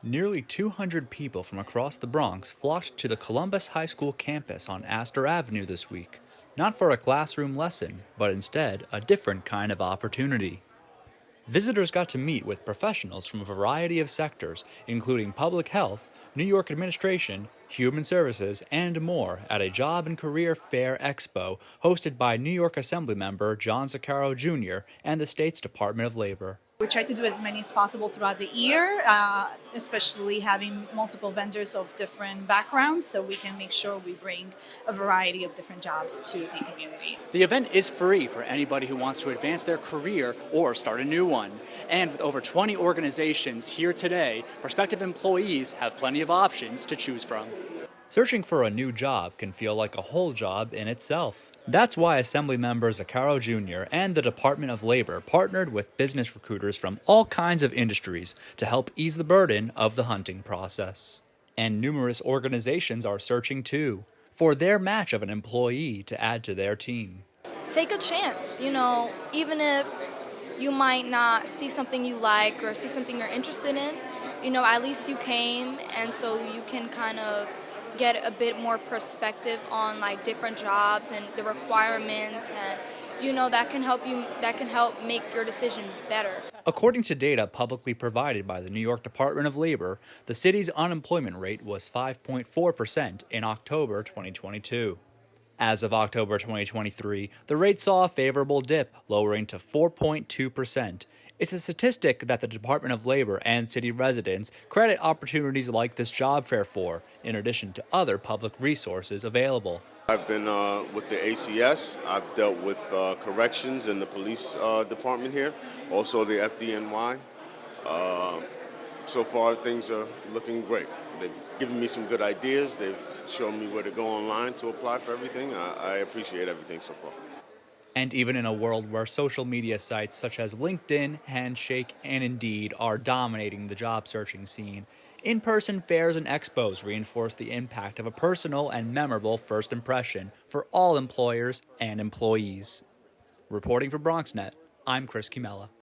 Nearly 200 people from across the Bronx flocked to the Columbus High School campus on Astor Avenue this week, not for a classroom lesson, but instead a different kind of opportunity. Visitors got to meet with professionals from a variety of sectors, including public health, New York administration, human services, and more at a Job and Career Fair Expo hosted by New York Assemblymember John Zacarro Jr. and the state's Department of Labor. We try to do as many as possible throughout the year, especially having multiple vendors of different backgrounds, so we can make sure we bring a variety of different jobs to the community. The event is free for anybody who wants to advance their career or start a new one. And with over 20 organizations here today, prospective employees have plenty of options to choose from. Searching for a new job can feel like a whole job in itself. That's why Assemblymember Zacarro Jr. and the Department of Labor partnered with business recruiters from all kinds of industries to help ease the burden of the hunting process. And numerous organizations are searching too, for their match of an employee to add to their team. Take a chance, even if you might not see something you like or see something you're interested in, at least you came, and so you can kind of get a bit more perspective on different jobs and the requirements, and that can help make your decision better. According to data publicly provided by the New York Department of Labor, the city's unemployment rate was 5.4% in October 2022. As of October 2023, the rate saw a favorable dip, lowering to 4.2%. It's a statistic that the Department of Labor and city residents credit opportunities like this job fair for, in addition to other public resources available. I've been with the ACS. I've dealt with corrections in the police department here, also the FDNY. So far, things are looking great. They've given me some good ideas. They've shown me where to go online to apply for everything. I appreciate everything so far. And even in a world where social media sites such as LinkedIn, Handshake, and Indeed are dominating the job searching scene, in-person fairs and expos reinforce the impact of a personal and memorable first impression for all employers and employees. Reporting for BronxNet, I'm Chris Cumella.